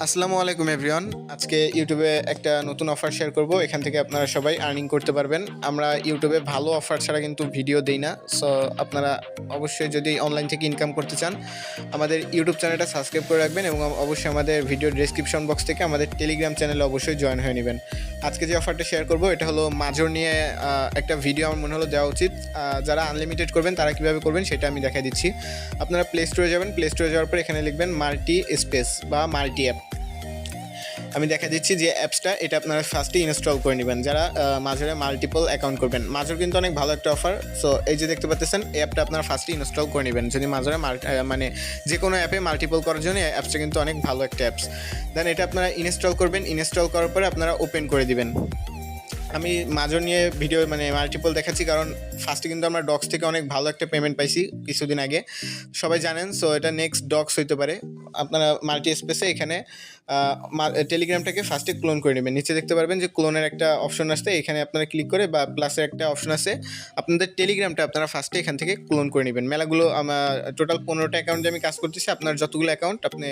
আসসালামু আলাইকুম এভরিওয়ান। আজকে ইউটিউবে একটা নতুন অফার শেয়ার করব। এখান থেকে আপনারা সবাই আর্নিং করতে পারবেন। আমরা ইউটিউবে ভালো অফার ছাড়া কিন্তু ভিডিও দেই না। সো আপনারা অবশ্যই যদি অনলাইন থেকে ইনকাম করতে চান, আমাদের ইউটিউব চ্যানেলটা সাবস্ক্রাইব করে রাখবেন এবং অবশ্যই আমাদের ভিডিও ডেসক্রিপশন বক্স থেকে আমাদের টেলিগ্রাম চ্যানেলে অবশ্যই জয়েন হয়ে নেবেন। আজকে যে অফারটা শেয়ার করব এটা হলো মাজর নিয়ে একটা ভিডিও আমার মনে হলো দেওয়া উচিত। যারা আনলিমিটেড করবেন তারা কীভাবে করবেন সেটা আমি দেখাই দিচ্ছি। আপনারা প্লে স্টোরে যাবেন, প্লে স্টোরে যাওয়ার পর এখানে লিখবেন মাল্টি স্পেস বা মাল্টি অ্যাপ। আমি দেখা দিচ্ছি যে অ্যাপসটা এটা আপনারা ফার্স্টে ইনস্টল করে নেবেন যারা মাজরে মাল্টিপল অ্যাকাউন্ট করবেন। মাজর কিন্তু অনেক ভালো একটা অফার। সো এই যে দেখতে পাচ্ছেন এই অ্যাপটা আপনারা ফার্স্টে ইনস্টল করে নেবেন যদি মাজরে মানে যে কোনো অ্যাপে মাল্টিপল করার জন্য অ্যাপসটা কিন্তু অনেক ভালো একটা অ্যাপস। দেন এটা আপনারা ইনস্টল করবেন, ইনস্টল করার পরে আপনারা ওপেন করে দিবেন। আমি মাজর নিয়ে ভিডিও মাল্টিপল দেখাচ্ছি কারণ ফার্স্টে কিন্তু আমরা ডক্স থেকে অনেক ভালো একটা পেমেন্ট পাইছি কিছুদিন আগে, সবাই জানেন। সো এটা নেক্সট ডক্স হইতে পারে। আপনারা মাল্টি স্পেসে এখানে টেলিগ্রামটাকে ফার্স্টে ক্লোন করে নেবেন। নিচে দেখতে পারবেন যে ক্লোনের একটা অপশন আসছে, এখানে আপনারা ক্লিক করে বা প্লাসের একটা অপশন আছে, আপনাদের টেলিগ্রামটা আপনারা ফার্স্টে এখান থেকে ক্লোন করে নেবেন। মেলাগুলো আমার টোটাল 15টা অ্যাকাউন্টে আমি কাজ করতেছি, আপনার যতগুলো অ্যাকাউন্ট আপনি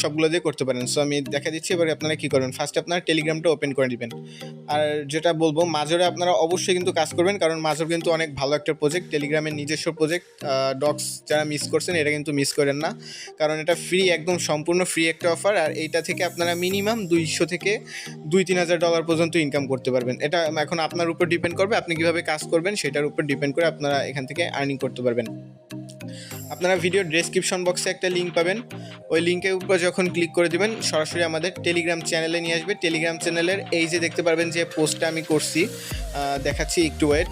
সবগুলো দিয়ে করতে পারেন। সো আমি দেখা দিচ্ছি এবারে আপনারা কী করবেন, ফার্স্টে আপনারা টেলিগ্রামটা ওপেন করে নেবেন। আর যেটা বলবো মাজরে আপনারা অবশ্যই কিন্তু কাজ করবেন কারণ মাজর কিন্তু অনেক ভালো একটা প্রজেক্ট, টেলিগ্রামের নিজস্ব প্রজেক্ট। ডক্স যারা মিস করছেন এটা কিন্তু মিস করেন না কারণ এটা ফ্রি, একদম সম্পূর্ণ ফ্রি একটা অফার। আর এইটা থেকে আপনারা মিনিমাম 200 থেকে $2-3,000 পর্যন্ত ইনকাম করতে পারবেন। এটা এখন আপনার উপর ডিপেন্ড করবে আপনি কীভাবে কাজ করবেন, সেটার উপর ডিপেন্ড করে আপনারা এখান থেকে আর্নিং করতে পারবেন। আপনারা ভিডিও ডেসক্রিপশন বক্সে একটা লিঙ্ক পাবেন, ওই লিঙ্কের উপর যখন ক্লিক করে দেবেন সরাসরি আমাদের টেলিগ্রাম চ্যানেলে নিয়ে আসবে। টেলিগ্রাম চ্যানেলের এই যে দেখতে পারবেন যে পোস্টটা আমি করছি, দেখাচ্ছি একটু ওয়েট।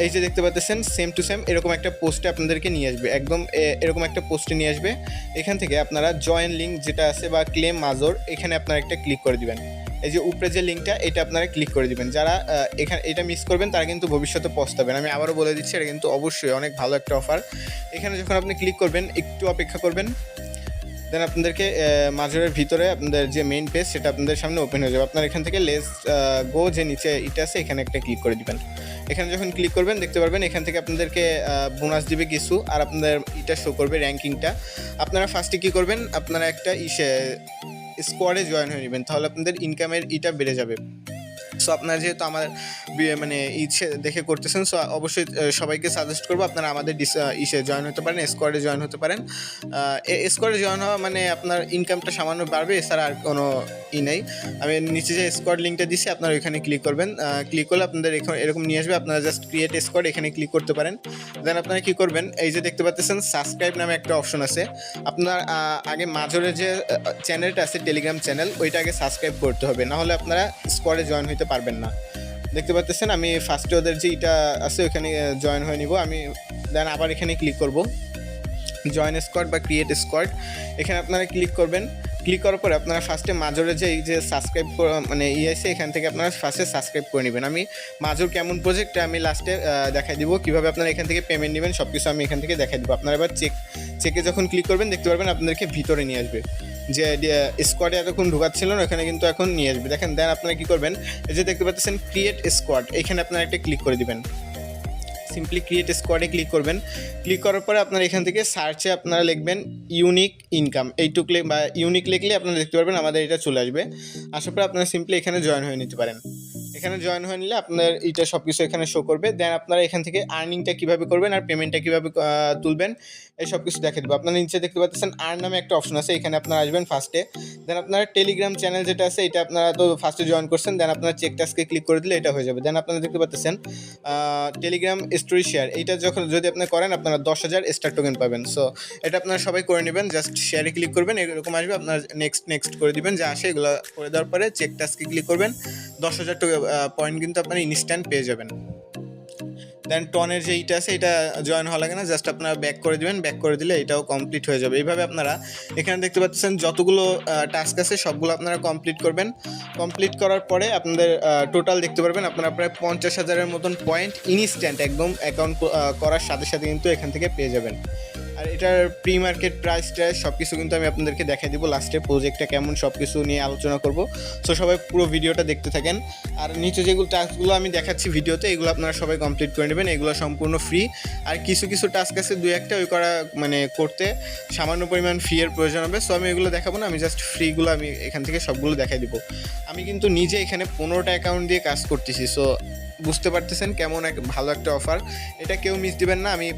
এই যে দেখতে পাচ্ছেন সেম টু সেম এরকম একটা পোস্টে আপনাদেরকে নিয়ে আসবে, একদম এরকম একটা পোস্টে নিয়ে আসবে। এখান থেকে আপনারা জয়েন লিঙ্ক যেটা আছে বা ক্লেম মাজর, এখানে আপনারা একটা ক্লিক করে দিবেন। এই যে উপরে যে লিঙ্কটা এটা আপনারা ক্লিক করে দিবেন। যারা এখানে এটা মিস করবেন তারা কিন্তু ভবিষ্যতে পস্তাবেন। আমি আবারও বলে দিচ্ছি এটা কিন্তু অবশ্যই অনেক ভালো একটা অফার। এখানে যখন আপনি ক্লিক করবেন একটু অপেক্ষা করবেন, দেন আপনাদেরকে মাজরের ভিতরে আপনাদের যে মেইন পেজ সেটা আপনাদের সামনে ওপেন হয়ে যাবে। আপনার এখান থেকে লেস গো যে নিচে এটা আছে এখানে একটা ক্লিক করে দিবেন। এখানে যখন ক্লিক করবেন দেখতে পারবেন এখান থেকে আপনাদেরকে বোনাস দিবে কিছু, আর আপনাদের এটা শো করবে র্যাঙ্কিংটা। আপনারা ফার্স্টে কী করবেন, আপনারা একটা স্কোয়াডে জয়েন হয়ে নেবেন, তাহলে আপনাদের ইনকামের বেড়ে যাবে। সো আপনারা যেহেতু আমার ইচ্ছে দেখে করতেছেন, সো অবশ্যই সবাইকে সাজেস্ট করবো আপনারা আমাদের জয়েন হতে পারেন, স্কোয়াডে জয়েন হতে পারেন। স্কোয়াডে জয়েন হওয়া মানে আপনার ইনকামটা সামান্য বাড়বে, এছাড়া আর কোনো নেই। আমি নিচে যে স্কোয়াড লিঙ্কটা দিচ্ছি আপনারা ওইখানে ক্লিক করবেন। ক্লিক করলে আপনাদের এরকম নিয়ে আসবে, আপনারা জাস্ট ক্রিয়েট স্কোয়াড এখানে ক্লিক করতে পারেন। দেন আপনারা কী করবেন, এই যে দেখতে পাচ্ছেন সাবস্ক্রাইব নামে একটা অপশন আছে। আপনার আগে মাজরের যে চ্যানেলটা আছে টেলিগ্রাম চ্যানেল, ওইটা আগে সাবস্ক্রাইব করতে হবে, নাহলে আপনারা স্কোয়াডে জয়েন হতে পারবেন না। দেখতে পাচ্ছেন আমি ফার্স্টে ওদের যে এটা আছে ওইখানে জয়েন হয়ে নিব আমি। দেন আবার এখানে ক্লিক করব জয়েন স্কোয়াড বা ক্রিয়েট স্কোয়াড, এখানে আপনারা ক্লিক করবেন। ক্লিক করার পরে আপনারা ফার্স্টে মাজরের যে এই যে সাবস্ক্রাইব আছে এখান থেকে আপনারা ফার্স্টে সাবস্ক্রাইব করে নেবেন। আমি মাজর কেমন প্রজেক্ট আমি লাস্টে দেখাই দিব, কীভাবে আপনারা এখান থেকে পেমেন্ট নেবেন সব কিছু আমি এখান থেকে দেখাই দেবো। আপনারা এবার চেকে যখন ক্লিক করবেন দেখতে পারবেন আপনাদেরকে ভিতরে নিয়ে আসবে, যে স্কোয়াডে এতক্ষণ ঢুকাচ্ছিল না ওখানে কিন্তু এখন নিয়ে আসবে। দেখেন দেন আপনারা কী করবেন, এই যে দেখতে পাচ্ছেন ক্রিয়েট স্কোয়াড, এখানে আপনারা একটা ক্লিক করে দিবেন। সিম্পলি ক্রিয়েট স্কোয়াডে ক্লিক করবেন। ক্লিক করার পরে আপনারা এখান থেকে সার্চে আপনারা লিখবেন ইউনিক ইনকাম, এইটুক বা ইউনিক লিখলে আপনারা দেখতে পারবেন আমাদের এটা চলে আসবে। আসার পরে আপনারা সিম্পলি এখানে জয়েন হয়ে নিতে পারেন। এখানে জয়েন হয়ে নিলে আপনার এটা সব কিছু এখানে শো করবে। দেন আপনারা এখান থেকে আর্নিংটা কীভাবে করবেন আর পেমেন্টটা কীভাবে তুলবেন এই সব কিছু দেখে দেবো। আপনারা নিচে দেখতে পাচ্ছেন আর্ন নামে একটা অপশন আছে, এখানে আপনারা আসবেন ফার্স্টে। দেন আপনারা টেলিগ্রাম চ্যানেল যেটা আছে এটা আপনারা তো ফার্স্টে জয়েন করছেন, দেন আপনারা চেক টাস্কে ক্লিক করে দিলে এটা হয়ে যাবে। দেন আপনারা দেখতে পাচ্ছেন টেলিগ্রাম স্টোরি শেয়ার, এইটা যদি আপনি করেন আপনারা 10,000 স্টার টোকেন পাবেন। সো এটা আপনারা সবাই করে নেবেন, জাস্ট শেয়ারে ক্লিক করবেন, এরকম আসবে, আপনারা নেক্সট করে দিবেন, যা আসে এগুলো করে দেওয়ার পরে চেক টাস্কে ক্লিক করবেন, 10,000 পয়েন্ট কিন্তু আপনারা ইনস্ট্যান্ট পেয়ে যাবেন। দেন টনের যে এইটা আছে এটা জয়েন হওয়া লাগে না, জাস্ট আপনারা ব্যাক করে দেবেন, ব্যাক করে দিলে এটাও কমপ্লিট হয়ে যাবে। এইভাবে আপনারা এখানে দেখতে পাচ্ছেন যতগুলো টাস্ক আছে সবগুলো আপনারা কমপ্লিট করবেন। কমপ্লিট করার পরে আপনাদের টোটাল দেখতে পারবেন আপনারা প্রায় 50,000-এর মতন পয়েন্ট ইনস্ট্যান্ট একদম অ্যাকাউন্ট করার সাথে সাথে কিন্তু এখান থেকে পেয়ে যাবেন। আর এটার প্রি মার্কেট প্রাইসটা সব কিছু কিন্তু আমি আপনাদেরকে দেখাই দিব লাস্টে, প্রজেক্টটা কেমন সব কিছু নিয়ে আলোচনা করব। সো সবাই পুরো ভিডিওটা দেখতে থাকেন। আর নিচে যেগুলো টাস্কগুলো আমি দেখাচ্ছি ভিডিওতে, এগুলো আপনারা সবাই কমপ্লিট করে নেবেন, এগুলো সম্পূর্ণ ফ্রি। আর কিছু কিছু টাস্ক আছে দুই একটা, ওই করা মানে করতে সামান্য পরিমাণ ফি এর প্রয়োজন হবে। সো আমি এগুলো দেখাবো না, আমি জাস্ট ফ্রিগুলো আমি এখান থেকে সবগুলো দেখাই দিব। আমি কিন্তু নিজে এখানে 15টা অ্যাকাউন্ট দিয়ে কাজ করতেছি। সো বুঝতে পারতেছেন কেমন ভালো একটা অফার, এটা কেউ মিস দিবেন না। আমি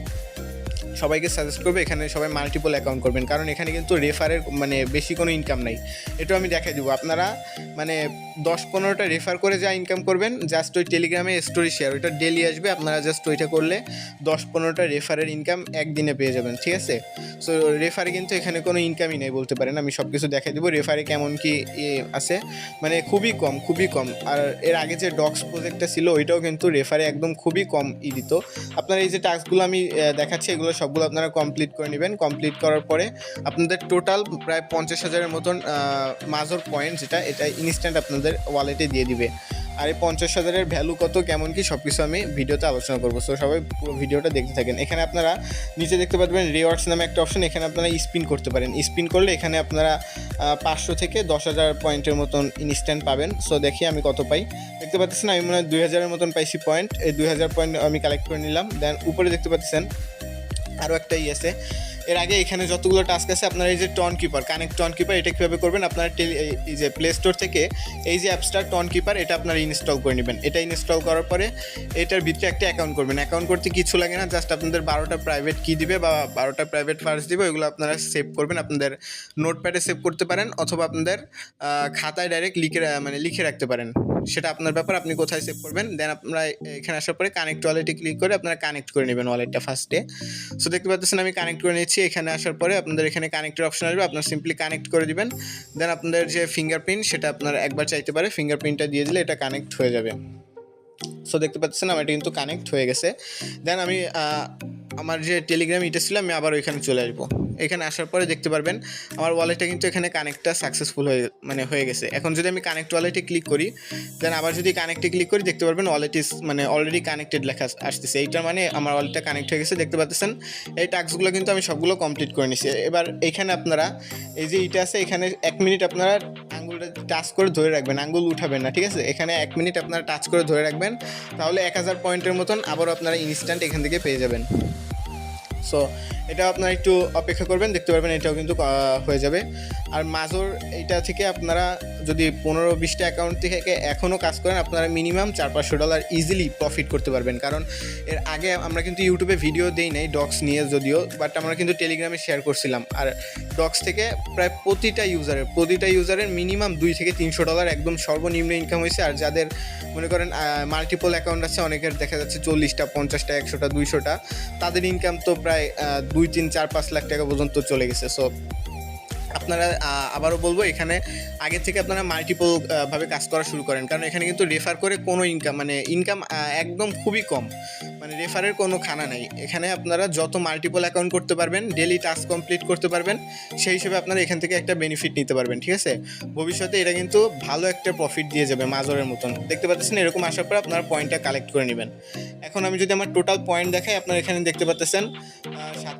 সবাইকে সাজেস্ট করবো এখানে সবাই মাল্টিপল অ্যাকাউন্ট করবেন, কারণ এখানে কিন্তু রেফারের মানে বেশি কোনো ইনকাম নাই। এটাও আমি দেখাই দেবো, আপনারা মানে 10-15টা রেফার করে যা ইনকাম করবেন, জাস্ট ওই টেলিগ্রামে স্টোরি শেয়ার ওইটা ডেলি আসবে, আপনারা জাস্ট ওইটা করলে 10-15টা রেফারের ইনকাম একদিনে পেয়ে যাবেন, ঠিক আছে। সো রেফারে কিন্তু এখানে কোনো ইনকামই নেই বলতে পারেন, আমি সব কিছু দেখাই দেবো। রেফারে কেমন কি আছে মানে খুবই কম, খুবই কম। আর এর আগে যে ডক্স প্রজেক্টটা ছিল ওইটাও কিন্তু রেফারে একদম খুবই কম দিত। আপনারা এই যে টাস্কগুলো আমি দেখাচ্ছি এগুলো সবগুলো আপনারা কমপ্লিট করে নেবেন। কমপ্লিট করার পরে আপনাদের টোটাল প্রায় 50,000-এর মতন মাজর পয়েন্ট, যেটা এটা ইনস্ট্যান্ট আপনাদের ওয়ালেটে দিয়ে দিবে। আর এই 50,000-এর ভ্যালু কত কেমন কি সব কিছু আমি ভিডিওতে আলোচনা করবো। সো সবাই পুরো ভিডিওটা দেখতে থাকেন। এখানে আপনারা নিচে দেখতে পাবেন রিওয়ার্ডস নামে একটা অপশন, এখানে আপনারা স্পিন করতে পারেন। স্পিন করলে এখানে আপনারা 500 থেকে 10,000 পয়েন্টের মতন ইনস্ট্যান্ট পাবেন। সো দেখি আমি কত পাই, দেখতে পাচ্ছেন আমি মনে হয় 2,000-এর মতন পাইছি পয়েন্ট। এই 2,000 পয়েন্ট আমি কালেক্ট করে নিলাম। দেন উপরে দেখতে পাচ্ছেন আরও একটা আছে। এর আগে এখানে যতগুলো টাস্ক আছে আপনারা এই যে Tonkeeper, connect Tonkeeper, এটা কীভাবে করবেন, আপনারা এই যে প্লে স্টোর থেকে এই যে অ্যাপসটা টন কিপার, এটা আপনারা ইনস্টল করে নেবেন। এটা ইনস্টল করার পরে এটার ভিতরে একটা অ্যাকাউন্ট করবেন। অ্যাকাউন্ট করতে কিছু লাগে না, জাস্ট আপনাদের 12টা প্রাইভেট কি দিবে বা 12টা প্রাইভেট ফার্স্ট দিবে, ওইগুলো আপনারা সেভ করবেন। আপনাদের নোটপ্যাডে সেভ করতে পারেন অথবা আপনাদের খাতায় ডাইরেক্ট লিখে রাখতে পারেন, সেটা আপনার ব্যাপার, আপনি কোথায় সেভ করবেন। দেন আপনারা এখানে আসার পরে কানেক্ট ওয়ালেটে ক্লিক করে আপনারা কানেক্ট করে নেবেন ওয়ালেটটা ফার্স্টে। সো দেখতে পাচ্ছেন আমি কানেক্ট করে নিচ্ছি। এখানে আসার পরে আপনাদের এখানে কানেক্টের অপশন আসবে, আপনারা সিম্পলি কানেক্ট করে দিবেন। দেন আপনাদের যে ফিঙ্গারপ্রিন্ট সেটা আপনার একবার চাইতে পারে, ফিঙ্গারপ্রিন্টটা দিয়ে দিলে এটা কানেক্ট হয়ে যাবে। সো দেখতে পাচ্ছেন আমার এটা কিন্তু কানেক্ট হয়ে গেছে। দেন আমি আমার যে টেলিগ্রাম এটা ছিল আমি আবার ওইখানে চলে আসবো। এখানে আসার পরে দেখতে পারবেন আমার ওয়ালেটটা কিন্তু এখানে কানেক্টটা সাকসেসফুল হয়ে গেছে। এখন যদি আমি কানেক্ট ওয়ালেটে ক্লিক করি, দেন আবার যদি কানেক্টে ক্লিক করি দেখতে পারবেন ওয়ালেট ইজ মানে অলরেডি কানেক্টেড লেখা আসতেছে। এইটার মানে আমার ওয়ালেটটা কানেক্ট হয়ে গেছে। দেখতে পাচ্ছেন এই টাস্কগুলো কিন্তু আমি সবগুলো কমপ্লিট করে নিছি। এবার এখানে আপনারা এই যে এটা আছে, এখানে 1 মিনিট আপনারা আঙ্গুলটা টাচ করে ধরে রাখবেন, আঙ্গুল উঠাবেন না, ঠিক আছে। এখানে 1 মিনিট আপনারা টাচ করে ধরে রাখবেন, তাহলে 1000 পয়েন্টের মতন আবারও আপনারা ইনস্ট্যান্ট এখান থেকে পেয়ে যাবেন। সো এটা আপনারা একটু অপেক্ষা করবেন, দেখতে পারবেন এটাও কিন্তু হয়ে যাবে। আর মাজর এইটা থেকে আপনারা যদি 15-20টা অ্যাকাউন্ট থেকে এখনও কাজ করেন, আপনারা মিনিমাম $400-500 ইজিলি প্রফিট করতে পারবেন। কারণ এর আগে আমরা কিন্তু ইউটিউবে ভিডিও দেই নাই ডক্স নিয়ে যদিও, বাট আমরা কিন্তু টেলিগ্রামে শেয়ার করছিলাম। আর ডক্স থেকে প্রায় প্রতিটা ইউজারের মিনিমাম $200-300 একদম সর্বনিম্ন ইনকাম হয়েছে। আর যাদের মনে করেন মাল্টিপল অ্যাকাউন্ট আছে, অনেকের দেখা যাচ্ছে 40টা, 50টা, 100টা, 200টা, তাদের ইনকাম তো প্রায় 2-3-4-5 লাখ টাকা পর্যন্ত চলে গেছে। সো আপনারা আবারও বলবো এখানে আগে থেকে আপনারা মাল্টিপল ভাবে কাজ করা শুরু করেন, কারণ এখানে কিন্তু রেফার করে কোনো ইনকাম একদম খুবই কম, মানে রেফারের কোনো খানা নাই। এখানে আপনারা যত মাল্টিপল অ্যাকাউন্ট করতে পারবেন, ডেলি টাস্ক কমপ্লিট করতে পারবেন, সেই হিসেবে আপনারা এখান থেকে একটা বেনিফিট নিতে পারবেন, ঠিক আছে। ভবিষ্যতে এটা কিন্তু ভালো একটা প্রফিট দিয়ে যাবে মাজরের মতন। দেখতে পাচ্ছেন এরকম আসার পর আপনারা পয়েন্টটা কালেক্ট করে নেবেন। এখন আমি যদি আমার টোটাল পয়েন্ট দেখাই, আপনারা এখানে দেখতে পাচ্ছেন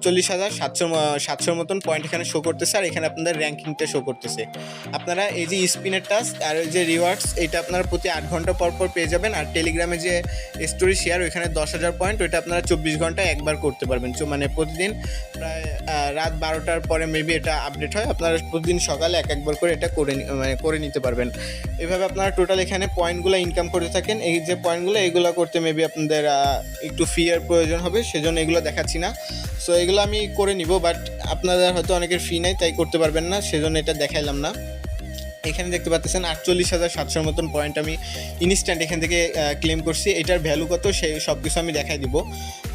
47,700 মতন পয়েন্ট এখানে শো করতেছে। আর এখানে আপনাদের র্যাঙ্কিংটা শো করতেছে। আপনারা এই যে স্পিনের টাস্ক আর এই যে রিওয়ার্ডস, এটা আপনারা প্রতি 8 ঘন্টা পর পর পেয়ে যাবেন। আর টেলিগ্রামে যে স্টোরি শেয়ার, ওইখানে 10,000 পয়েন্ট, ওইটা আপনারা 24 ঘন্টায় একবার করতে পারবেন। মানে প্রতিদিন প্রায় রাত 12টার পরে মেবি এটা আপডেট হয়, আপনারা প্রতিদিন সকালে একবার করে এটা করে নিতে পারবেন। এভাবে আপনারা টোটাল এখানে পয়েন্টগুলো ইনকাম করতে থাকেন। এই যে পয়েন্টগুলো এইগুলো করতে মেবি আপনাদের একটু ফি এর প্রয়োজন হবে, সেজন্য এগুলো দেখাচ্ছি না। সো এগুলো আমি করে নিব, বাট আপনাদের হয়তো অনেকের ফি নাই, তাই করতে পারবেন না, সেজন্য এটা দেখাইলাম না। এখানে দেখতে পাচ্ছেন 48,700 মতন পয়েন্ট আমি ইনস্ট্যান্ট এখান থেকে ক্লেম করছি। এটার ভ্যালু কত সেই সব কিছু আমি দেখাই দিব।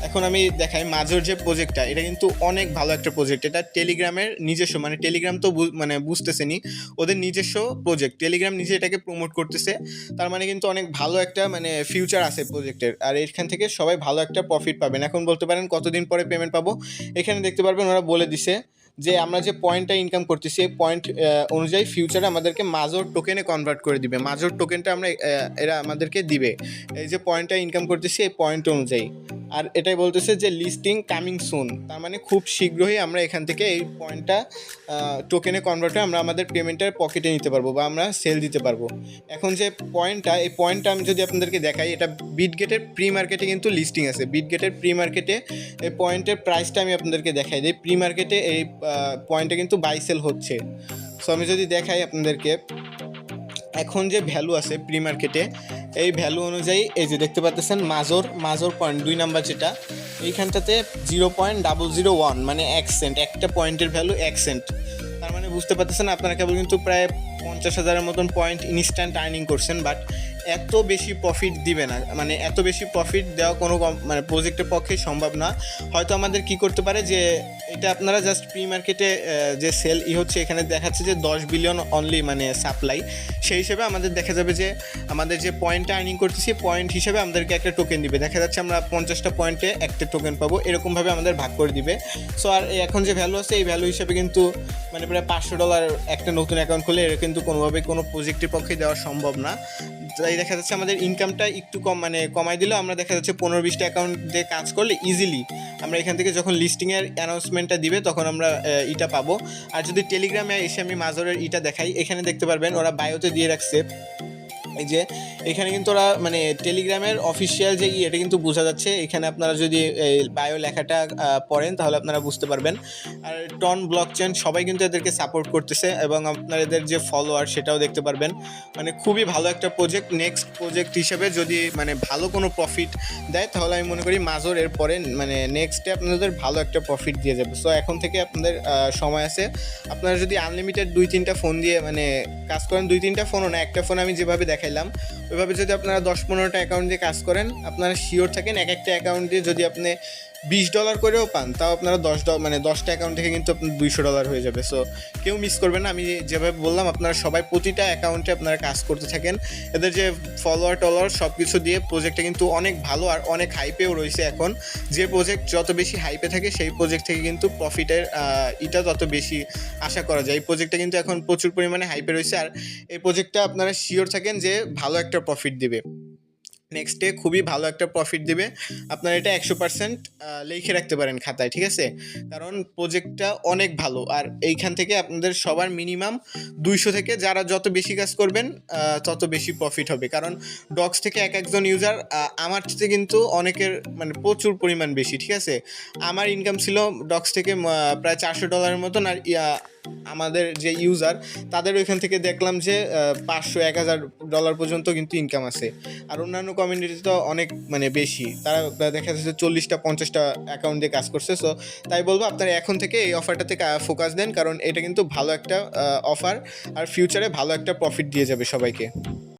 এখন আমি দেখাই মাজর যে প্রজেক্টটা, এটা কিন্তু অনেক ভালো একটা প্রজেক্ট। এটা টেলিগ্রামের নিজস্ব, মানে টেলিগ্রাম তো বুঝতেছেনি, ওদের নিজস্ব প্রজেক্ট, টেলিগ্রাম নিজে এটাকে প্রমোট করতেছে। তার মানে কিন্তু অনেক ভালো একটা ফিউচার আছে প্রজেক্টের। আর এখান থেকে সবাই ভালো একটা প্রফিট পাবেন। এখন বলতে পারেন কতদিন পরে পেমেন্ট পাবো, এখানে দেখতে পারবেন ওরা বলে দিছে যে আমরা যে পয়েন্টটা ইনকাম করতেছি এই পয়েন্ট অনুযায়ী ফিউচারে আমাদেরকে মাজর টোকেনে কনভার্ট করে দিবে। মাজর টোকেনটা আমরা এরা আমাদেরকে দিবে এই যে পয়েন্টটা ইনকাম করতেছি এই পয়েন্ট অনুযায়ী। আর এটাই বলতেছে যে লিস্টিং কামিং সুন, তার মানে খুব শীঘ্রই আমরা এখান থেকে এই পয়েন্টটা টোকেনে কনভার্ট হয়ে আমরা আমাদের পেমেন্টের পকেটে নিতে পারবো বা আমরা সেল দিতে পারবো। এখন যে পয়েন্টটা, এই পয়েন্টটা আমি যদি আপনাদেরকে দেখাই, এটা বিটগেটের প্রি মার্কেটে কিন্তু লিস্টিং আছে। বিটগেটের প্রি মার্কেটে এই পয়েন্টের প্রাইসটা আমি আপনাদেরকে দেখাই দিই। প্রি মার্কেটে এই পয়েন্টটা কিন্তু বাই সেল হচ্ছে। সো আমি যদি দেখাই আপনাদেরকে, এখন যে ভ্যালু আছে প্রি মার্কেটে, এই ভ্যালু অনুযায়ী এই যে দেখতে পাচ্ছেন মাজর পয়েন্ট 2 নাম্বার যেটা, এইখানটাতে 0.001 মানে 1 সেন্ট, একটা পয়েন্টের ভ্যালু 1 সেন্ট। তার মানে বুঝতে পারতেছেন আপনারা কেবল কিন্তু প্রায় 50,000-এর মতন পয়েন্ট ইনস্ট্যান্ট আর্নিং করছেন, বাট এত বেশি প্রফিট দিবে না। মানে এত বেশি প্রফিট দেওয়া কোনো মানে প্রজেক্টের পক্ষে সম্ভব না। হয়তো আমাদের কি করতে পারে যে এটা আপনারা জাস্ট প্রি মার্কেটে যে সেল হচ্ছে এখানে দেখাচ্ছে যে 10 বিলিয়ন অনলি মানে সাপ্লাই, সেই হিসেবে আমাদের দেখা যাবে যে আমাদের যে পয়েন্টটা আর্নিং করতেছি পয়েন্ট হিসেবে আমাদেরকে একটা টোকেন দিবে। দেখা যাচ্ছে আমরা 50টা পয়েন্টে একটা টোকেন পাবো, এরকমভাবে আমাদের ভাগ করে দিবে। সো আর এখন যে ভ্যালু আছে এই ভ্যালু হিসেবে কিন্তু মানে প্রায় $500 একটা নতুন অ্যাকাউন্ট খুলে এর কিন্তু কোনোভাবে কোনো প্রজেক্টের পক্ষে দেওয়া সম্ভব না। তাই দেখা যাচ্ছে আমাদের ইনকামটা একটু কম মানে কমাই দিলেও আমরা দেখা যাচ্ছে 15-20টা অ্যাকাউন্ট দিয়ে কাজ করলে ইজিলি আমরা এখান থেকে যখন লিস্টিংয়ের অ্যানাউন্সমেন্টটা দিবে তখন আমরা ইটা পাবো। আর যদি টেলিগ্রামে এসে আমি মাজরের ইটা দেখাই, এখানে দেখতে পারবেন ওরা বায়োতে দিয়ে রাখছে এই যে এখানে কিন্তু ওরা মানে টেলিগ্রামের অফিসিয়াল যে এটা কিন্তু বোঝা যাচ্ছে। এখানে আপনারা যদি বায়ো লেখাটা পড়েন তাহলে আপনারা বুঝতে পারবেন। আর টন ব্লকচেন সবাই কিন্তু এদেরকে সাপোর্ট করতেছে এবং আপনার এদের যে ফলোয়ার সেটাও দেখতে পারবেন। মানে খুবই ভালো একটা প্রজেক্ট। নেক্সট প্রজেক্ট হিসেবে যদি মানে ভালো কোনো প্রফিট দেয় তাহলে আমি মনে করি মাজর এর পরে মানে নেক্সটে আপনাদের ভালো একটা প্রফিট দিয়ে যাবে। সো এখন থেকে আপনাদের সময় আছে। আপনারা যদি আনলিমিটেড 2-3টা ফোন দিয়ে মানে কাজ করেন, 2-3টা ফোনও না, একটা ফোন আমি যেভাবে দেখাইলাম ওইভাবে যদি আপনারা 10-15টা অ্যাকাউন্ট দিয়ে কাজ করেন, আপনারা শিওর থাকেন এক একটা অ্যাকাউন্ট দিয়ে যদি আপনি $20 করেও পান তাও আপনারা মানে 10টা অ্যাকাউন্ট থেকে কিন্তু আপনার $200 হয়ে যাবে। সো কেউ মিস করবেন না। আমি যেভাবে বললাম আপনারা সবাই প্রতিটা অ্যাকাউন্টে আপনারা কাজ করতে থাকেন। এদের যে ফলোয়ার সব কিছু দিয়ে প্রজেক্টটা কিন্তু অনেক ভালো আর অনেক হাইপেও রয়েছে। এখন যে প্রজেক্ট যত বেশি হাইপে থাকে সেই প্রজেক্ট থেকে কিন্তু প্রফিটের এটা তত বেশি আশা করা যায়। এই প্রজেক্টটা কিন্তু এখন প্রচুর পরিমাণে হাইপে রয়েছে আর এই প্রজেক্টটা আপনারা শিওর থাকেন যে ভালো একটা প্রফিট দিবে। নেক্সটে খুবই ভালো একটা প্রফিট দিবে। আপনারা এটা 100% লিখে রাখতে পারেন খাতায়, ঠিক আছে? কারণ প্রজেক্টটা অনেক ভালো আর এইখান থেকে আপনাদের সবার মিনিমাম 200 থেকে যারা যত বেশি কাজ করবেন তত বেশি প্রফিট হবে। কারণ ডক্স থেকে একজন ইউজার আমার থেকে কিন্তু অনেকের মানে প্রচুর পরিমাণ বেশি, ঠিক আছে? আমার ইনকাম ছিল ডক্স থেকে প্রায় $400 মতন। আর আমাদের যে ইউজার তাদের ওইখান থেকে দেখলাম যে $500-1000 পর্যন্ত কিন্তু ইনকাম আছে। আর অন্যান্য কমিউনিটি তো অনেক মানে বেশি, তারা দেখা যাচ্ছে 40টা-50টা অ্যাকাউন্ট দিয়ে কাজ করছে। সো তাই বলবো আপনারা এখন থেকে এই অফারটাতে ফোকাস দেন, কারণ এটা কিন্তু ভালো একটা অফার আর ফিউচারে ভালো একটা প্রফিট দিয়ে যাবে সবাইকে।